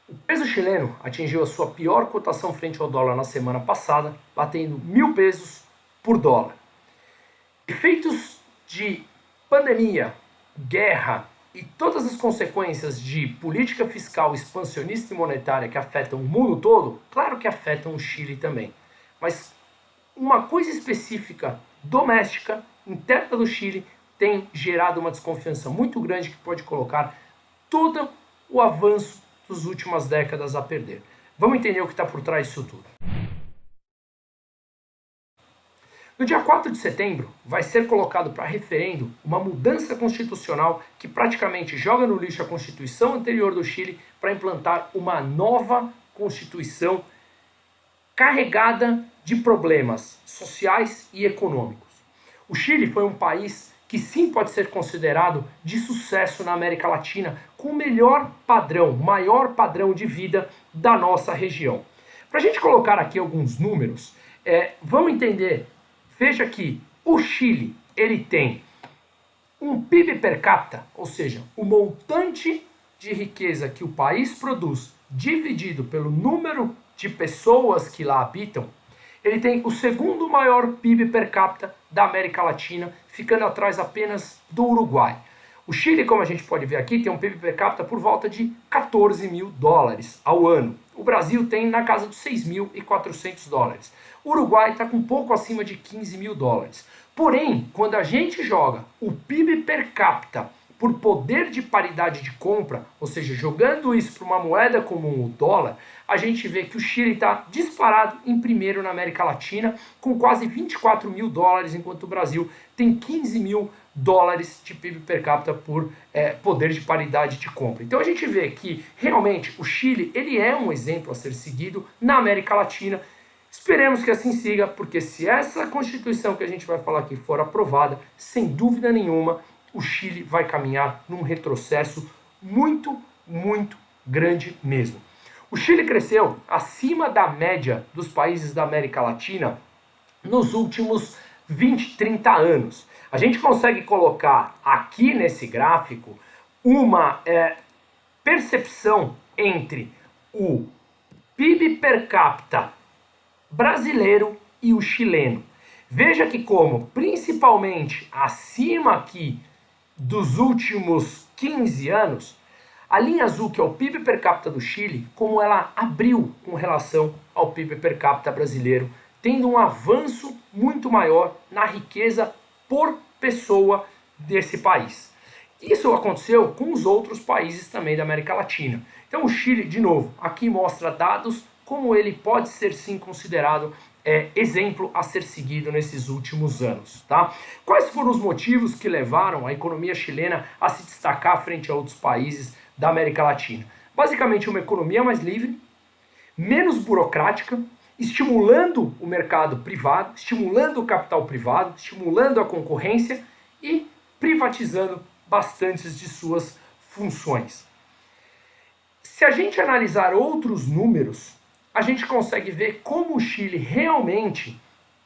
O peso chileno atingiu a sua pior cotação frente ao dólar na semana passada, batendo 1.000 pesos por dólar. Efeitos de pandemia, guerra e todas as consequências de política fiscal expansionista e monetária que afetam o mundo todo, claro que afetam o Chile também. Mas uma coisa específica, doméstica, interna do Chile, tem gerado uma desconfiança muito grande que pode colocar todo o avanço das últimas décadas a perder. Vamos entender o que está por trás disso tudo. No dia 4 de setembro, vai ser colocado para referendo uma mudança constitucional que praticamente joga no lixo a Constituição anterior do Chile para implantar uma nova Constituição carregada de problemas sociais e econômicos. O Chile foi um país que sim pode ser considerado de sucesso na América Latina, com o melhor padrão, maior padrão de vida da nossa região. Para a gente colocar aqui alguns números, vamos entender. Veja que o Chile ele tem um PIB per capita, ou seja, o montante de riqueza que o país produz dividido pelo número de pessoas que lá habitam, ele tem o segundo maior PIB per capita da América Latina, ficando atrás apenas do Uruguai. O Chile, como a gente pode ver aqui, tem um PIB per capita por volta de 14 mil dólares ao ano. O Brasil tem na casa dos 6.400 dólares. O Uruguai está com um pouco acima de 15 mil dólares. Porém, quando a gente joga o PIB per capita por poder de paridade de compra, ou seja, jogando isso para uma moeda comum, o dólar, a gente vê que o Chile está disparado em primeiro na América Latina, com quase 24 mil dólares, enquanto o Brasil tem 15 mil dólares de PIB per capita por poder de paridade de compra. Então a gente vê que realmente o Chile ele é um exemplo a ser seguido na América Latina. Esperemos que assim siga, porque se essa Constituição que a gente vai falar aqui for aprovada, sem dúvida nenhuma, o Chile vai caminhar num retrocesso muito, muito grande mesmo. O Chile cresceu acima da média dos países da América Latina nos últimos 20, 30 anos. A gente consegue colocar aqui nesse gráfico uma percepção entre o PIB per capita brasileiro e o chileno. Veja que como, principalmente acima aqui dos últimos 15 anos, a linha azul, que é o PIB per capita do Chile, como ela abriu com relação ao PIB per capita brasileiro, tendo um avanço muito maior na riqueza por pessoa desse país. Isso aconteceu com os outros países também da América Latina. Então o Chile, de novo, aqui mostra dados como ele pode ser sim considerado exemplo a ser seguido nesses últimos anos. Tá? Quais foram os motivos que levaram a economia chilena a se destacar frente a outros países da América Latina? Basicamente uma economia mais livre, menos burocrática, estimulando o mercado privado, estimulando o capital privado, estimulando a concorrência e privatizando bastantes de suas funções. Se a gente analisar outros números, a gente consegue ver como o Chile realmente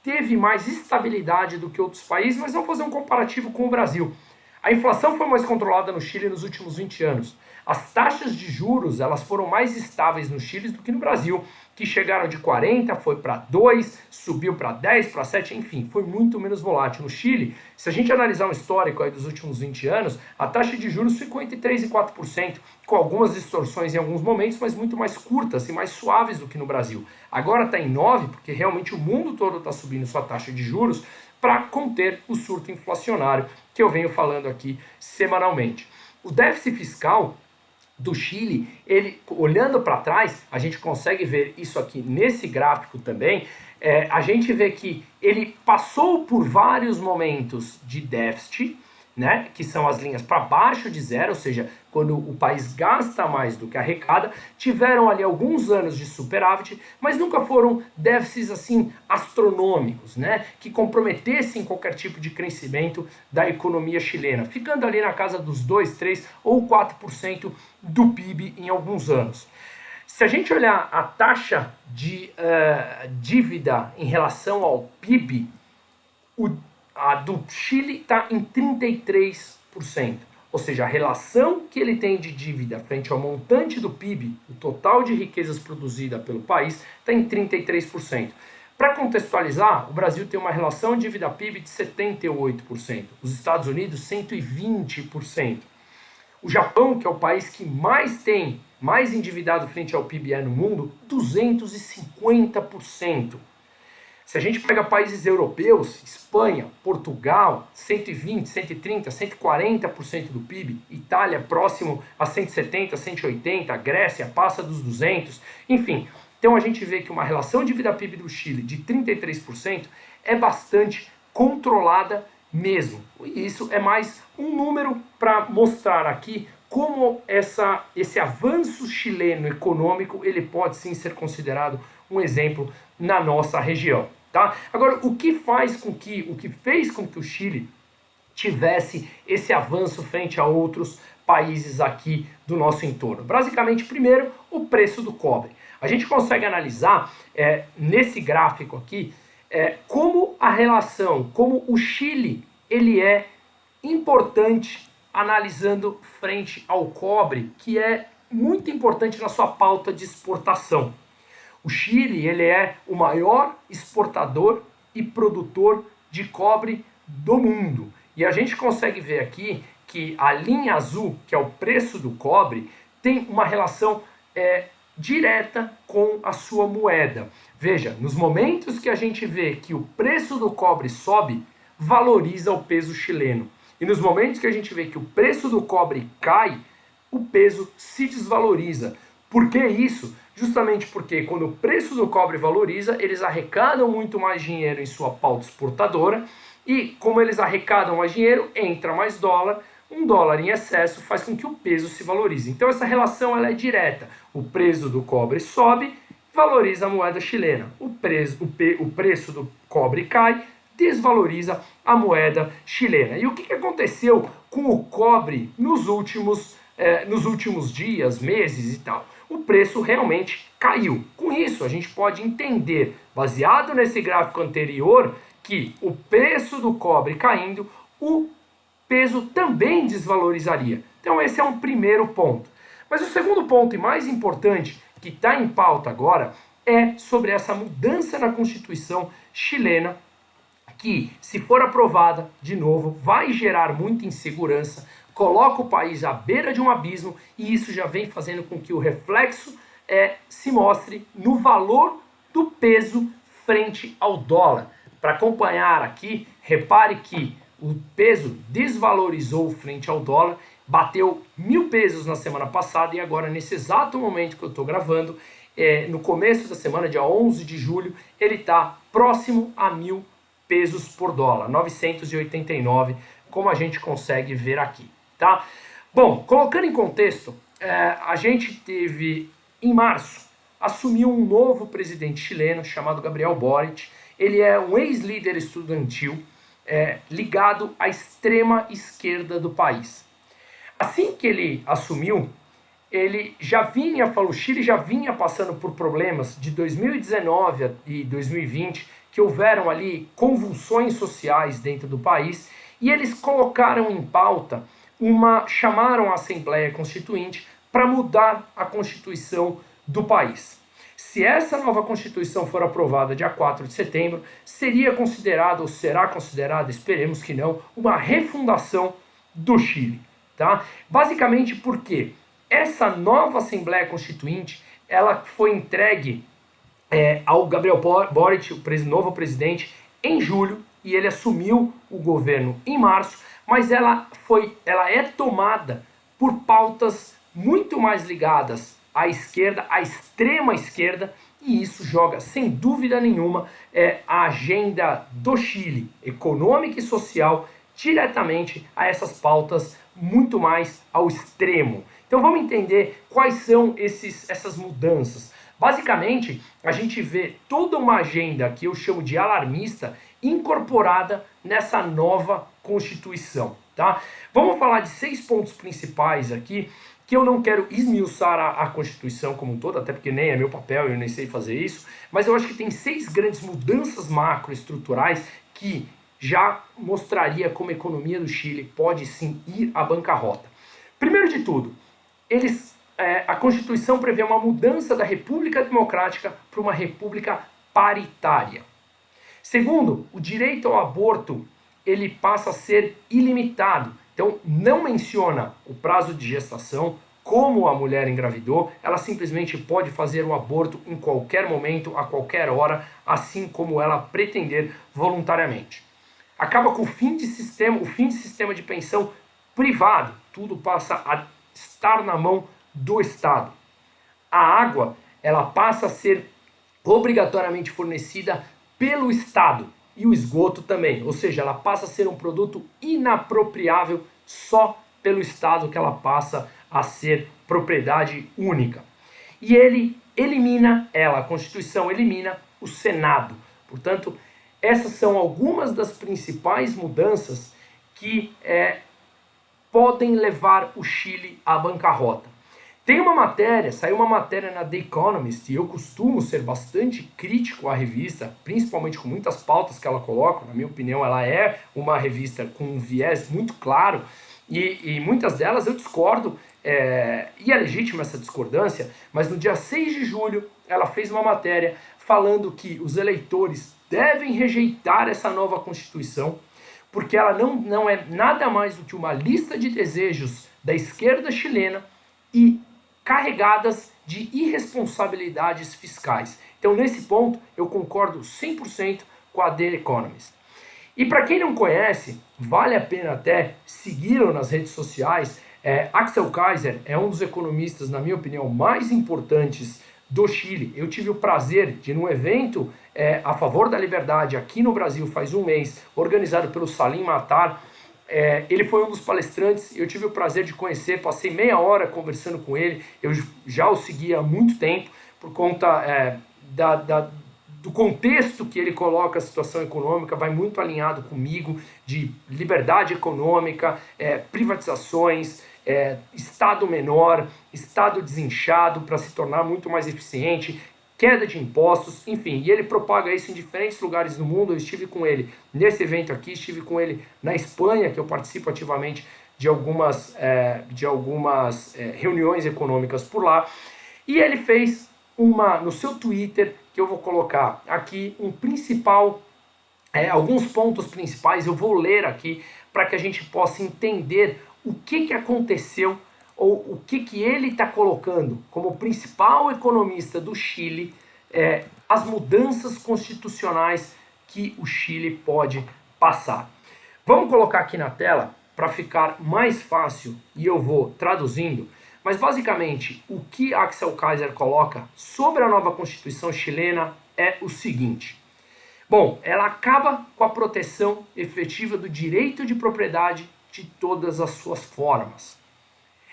teve mais estabilidade do que outros países, mas vamos fazer um comparativo com o Brasil. A inflação foi mais controlada no Chile nos últimos 20 anos. As taxas de juros elas foram mais estáveis no Chile do que no Brasil, que chegaram de 40, foi para 2, subiu para 10, para 7, enfim, foi muito menos volátil. No Chile, se a gente analisar um histórico aí dos últimos 20 anos, a taxa de juros ficou entre 3 e 4%, com algumas distorções em alguns momentos, mas muito mais curtas e mais suaves do que no Brasil. Agora está em 9, porque realmente o mundo todo está subindo sua taxa de juros para conter o surto inflacionário que eu venho falando aqui semanalmente. O déficit fiscal do Chile, ele olhando para trás, a gente consegue ver isso aqui nesse gráfico também, a gente vê que ele passou por vários momentos de déficit, né, que são as linhas para baixo de zero, ou seja, quando o país gasta mais do que arrecada, tiveram ali alguns anos de superávit, mas nunca foram déficits assim astronômicos, né, que comprometessem qualquer tipo de crescimento da economia chilena, ficando ali na casa dos 2, 3 ou 4% do PIB em alguns anos. Se a gente olhar a taxa de dívida em relação ao PIB, a do Chile está em 33%. ou seja, a relação que ele tem de dívida frente ao montante do PIB, o total de riquezas produzida pelo país, está em 33%. Para contextualizar, o Brasil tem uma relação dívida-PIB de 78%, os Estados Unidos 120%. O Japão, que é o país que mais endividado frente ao PIB no mundo, 250%. Se a gente pega países europeus, Espanha, Portugal, 120, 130, 140% do PIB, Itália próximo a 170, 180, Grécia passa dos 200, enfim. Então a gente vê que uma relação dívida-PIB do Chile de 33% é bastante controlada mesmo. E isso é mais um número para mostrar aqui como esse avanço chileno econômico ele pode sim ser considerado um exemplo na nossa região. Tá? Agora, o que fez com que o Chile tivesse esse avanço frente a outros países aqui do nosso entorno? Basicamente, primeiro, o preço do cobre. A gente consegue analisar nesse gráfico aqui como a relação, como o Chile ele é importante analisando frente ao cobre, que é muito importante na sua pauta de exportação. O Chile ele é o maior exportador e produtor de cobre do mundo. E a gente consegue ver aqui que a linha azul, que é o preço do cobre, tem uma relação direta com a sua moeda. Veja, nos momentos que a gente vê que o preço do cobre sobe, valoriza o peso chileno. E nos momentos que a gente vê que o preço do cobre cai, o peso se desvaloriza. Por que isso? Justamente porque quando o preço do cobre valoriza, eles arrecadam muito mais dinheiro em sua pauta exportadora e como eles arrecadam mais dinheiro, entra mais dólar, um dólar em excesso faz com que o peso se valorize. Então essa relação ela é direta. O preço do cobre sobe, valoriza a moeda chilena. O preço do cobre cai, desvaloriza a moeda chilena. E o que aconteceu com o cobre nos últimos dias, meses e tal? O preço realmente caiu. Com isso, a gente pode entender, baseado nesse gráfico anterior, que o preço do cobre caindo, o peso também desvalorizaria. Então esse é um primeiro ponto. Mas o segundo ponto e mais importante, que está em pauta agora, é sobre essa mudança na Constituição chilena, que, se for aprovada, de novo, vai gerar muita insegurança, coloca o país à beira de um abismo e isso já vem fazendo com que o reflexo se mostre no valor do peso frente ao dólar. Para acompanhar aqui, repare que o peso desvalorizou frente ao dólar, bateu 1.000 pesos na semana passada e agora, nesse exato momento que eu estou gravando, no começo da semana, dia 11 de julho, ele está próximo a 1.000 pesos por dólar, 989, como a gente consegue ver aqui. Tá? Bom, colocando em contexto, a gente teve, em março, assumiu um novo presidente chileno chamado Gabriel Boric. Ele é um ex-líder estudantil ligado à extrema esquerda do país. Assim que ele assumiu, o Chile já vinha passando por problemas de 2019 e 2020, que houveram ali convulsões sociais dentro do país, e eles colocaram em pauta chamaram a Assembleia Constituinte para mudar a Constituição do país. Se essa nova Constituição for aprovada dia 4 de setembro, seria considerada, ou será considerada, esperemos que não, uma refundação do Chile. Tá? Basicamente porque essa nova Assembleia Constituinte ela foi entregue ao Gabriel Boric, o novo presidente, em julho, e ele assumiu o governo em março, mas ela é tomada por pautas muito mais ligadas à esquerda, à extrema esquerda, e isso joga, sem dúvida nenhuma, a agenda do Chile, econômica e social, diretamente a essas pautas muito mais ao extremo. Então vamos entender quais são essas mudanças. Basicamente, a gente vê toda uma agenda que eu chamo de alarmista incorporada nessa nova Constituição. Tá? Vamos falar de 6 pontos principais aqui, que eu não quero esmiuçar a Constituição como um todo, até porque nem é meu papel, eu nem sei fazer isso, mas eu acho que tem 6 grandes mudanças macroestruturais que já mostraria como a economia do Chile pode sim ir à bancarrota. Primeiro de tudo, a Constituição prevê uma mudança da República Democrática para uma República paritária. Segundo, o direito ao aborto ele passa a ser ilimitado. Então, não menciona o prazo de gestação, como a mulher engravidou, ela simplesmente pode fazer o aborto em qualquer momento, a qualquer hora, assim como ela pretender voluntariamente. Acaba com o fim de sistema de pensão privado. Tudo passa a estar na mão do Estado. A água, ela passa a ser obrigatoriamente fornecida pelo Estado e o esgoto também, ou seja, ela passa a ser um produto inapropriável só pelo Estado, que ela passa a ser propriedade única. E a Constituição elimina o Senado. Portanto, essas são algumas das principais mudanças que podem levar o Chile à bancarrota. Saiu uma matéria na The Economist, e eu costumo ser bastante crítico à revista, principalmente com muitas pautas que ela coloca. Na minha opinião, ela é uma revista com um viés muito claro, e muitas delas eu discordo, e é legítima essa discordância, mas no dia 6 de julho ela fez uma matéria falando que os eleitores devem rejeitar essa nova Constituição, porque ela não é nada mais do que uma lista de desejos da esquerda chilena e carregadas de irresponsabilidades fiscais. Então, nesse ponto, eu concordo 100% com a The Economist. E para quem não conhece, vale a pena até segui-lo nas redes sociais. Axel Kaiser é um dos economistas, na minha opinião, mais importantes do Chile. Eu tive o prazer de ir num evento a favor da liberdade aqui no Brasil faz um mês, organizado pelo Salim Matar. Ele foi um dos palestrantes, eu tive o prazer de conhecer, passei meia hora conversando com ele, eu já o segui há muito tempo, por conta do contexto que ele coloca a situação econômica, vai muito alinhado comigo, de liberdade econômica, privatizações, Estado menor, Estado desinchado para se tornar muito mais eficiente, queda de impostos, enfim, e ele propaga isso em diferentes lugares do mundo. Eu estive com ele nesse evento aqui, estive com ele na Espanha, que eu participo ativamente de algumas reuniões econômicas por lá, e ele fez no seu Twitter, que eu vou colocar aqui, alguns pontos principais, eu vou ler aqui, para que a gente possa entender o que aconteceu, ou o que ele está colocando como principal economista do Chile, as mudanças constitucionais que o Chile pode passar. Vamos colocar aqui na tela para ficar mais fácil e eu vou traduzindo, mas basicamente o que Axel Kaiser coloca sobre a nova Constituição chilena é o seguinte. Bom, ela acaba com a proteção efetiva do direito de propriedade de todas as suas formas.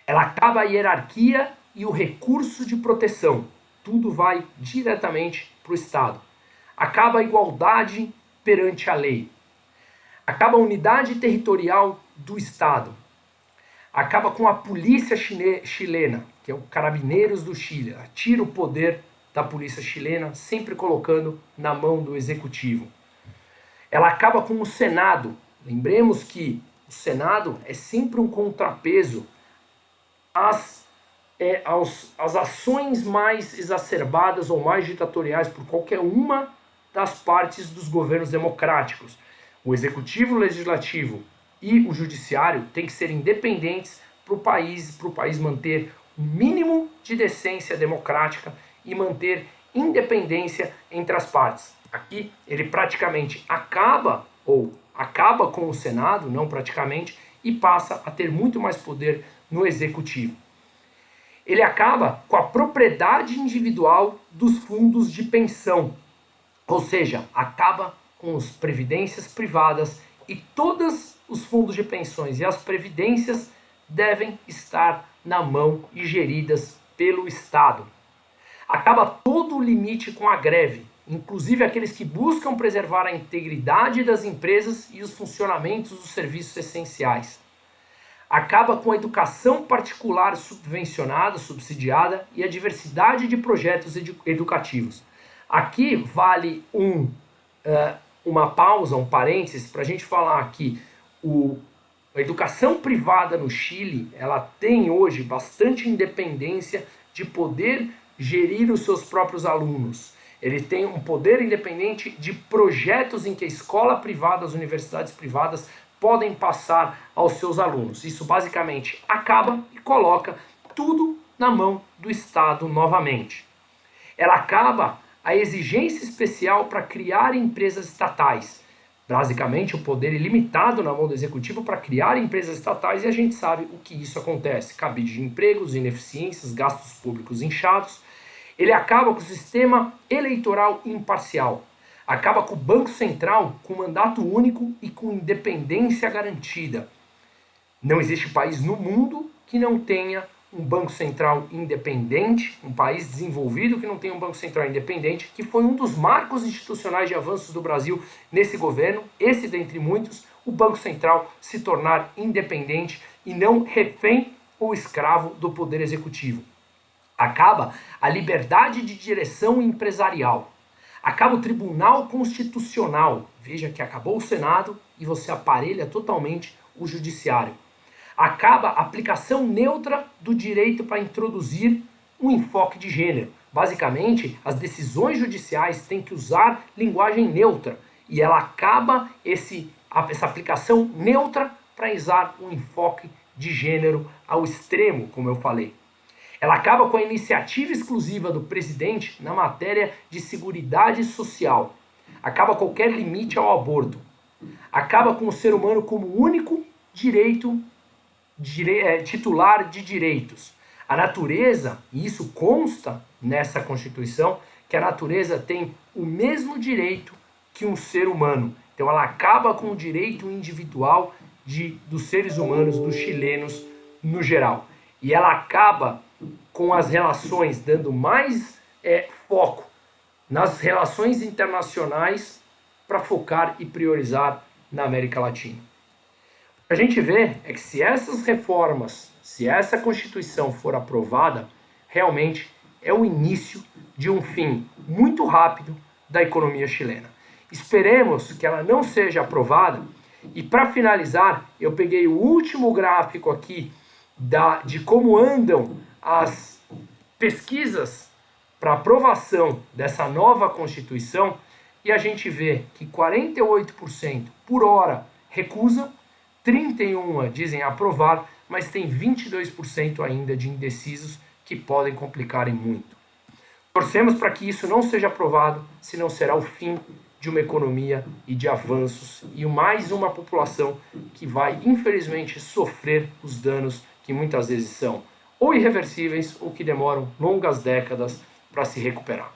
Ela acaba a hierarquia e o recurso de proteção. Tudo vai diretamente para o Estado. Acaba a igualdade perante a lei. Acaba a unidade territorial do Estado. Acaba com a polícia chilena, que é o Carabineiros do Chile. Ela tira o poder da polícia chilena, sempre colocando na mão do executivo. Ela acaba com o Senado. Lembremos que o Senado é sempre um contrapeso às ações mais exacerbadas ou mais ditatoriais por qualquer uma das partes dos governos democráticos. O executivo, o legislativo e o judiciário têm que ser independentes para o país manter o mínimo de decência democrática e manter independência entre as partes. Aqui ele praticamente acaba com o Senado, não praticamente, e passa a ter muito mais poder no executivo. Ele acaba com a propriedade individual dos fundos de pensão, ou seja, acaba com as previdências privadas, e todos os fundos de pensões e as previdências devem estar na mão e geridas pelo Estado. Acaba todo o limite com a greve, inclusive aqueles que buscam preservar a integridade das empresas e os funcionamentos dos serviços essenciais. Acaba com a educação particular subvencionada, subsidiada e a diversidade de projetos educativos. Aqui vale uma pausa, um parênteses, para a gente falar que a educação privada no Chile, ela tem hoje bastante independência de poder gerir os seus próprios alunos. Ele tem um poder independente de projetos em que a escola privada, as universidades privadas podem passar aos seus alunos. Isso basicamente acaba e coloca tudo na mão do Estado novamente. Ela acaba a exigência especial para criar empresas estatais. Basicamente, o poder ilimitado na mão do executivo para criar empresas estatais, e a gente sabe o que isso acontece. Cabide de empregos, ineficiências, gastos públicos inchados. Ele acaba com o sistema eleitoral imparcial. Acaba com o Banco Central com mandato único e com independência garantida. Não existe país no mundo que não tenha um Banco Central independente, um país desenvolvido que não tenha um Banco Central independente, que foi um dos marcos institucionais de avanços do Brasil nesse governo, esse dentre muitos, o Banco Central se tornar independente e não refém ou escravo do Poder Executivo. Acaba a liberdade de direção empresarial. Acaba o Tribunal Constitucional. Veja que acabou o Senado e você aparelha totalmente o Judiciário. Acaba a aplicação neutra do direito para introduzir um enfoque de gênero. Basicamente, as decisões judiciais têm que usar linguagem neutra e ela acaba essa aplicação neutra para usar um enfoque de gênero ao extremo, como eu falei. Ela acaba com a iniciativa exclusiva do presidente na matéria de seguridade social. Acaba qualquer limite ao aborto. Acaba com o ser humano como único titular de direitos. A natureza, e isso consta nessa Constituição, que a natureza tem o mesmo direito que um ser humano. Então ela acaba com o direito individual dos seres humanos, dos chilenos no geral. E ela acaba com as relações, dando mais foco nas relações internacionais para focar e priorizar na América Latina. O que a gente vê é que se essas reformas, se essa Constituição for aprovada, realmente é o início de um fim muito rápido da economia chilena. Esperemos que ela não seja aprovada. E para finalizar, eu peguei o último gráfico aqui de como andam as pesquisas para aprovação dessa nova Constituição, e a gente vê que 48% por hora recusam, 31% dizem aprovar, mas tem 22% ainda de indecisos que podem complicar em muito. Torcemos para que isso não seja aprovado, senão será o fim de uma economia e de avanços e mais uma população que vai, infelizmente, sofrer os danos que muitas vezes são ou irreversíveis ou que demoram longas décadas para se recuperar.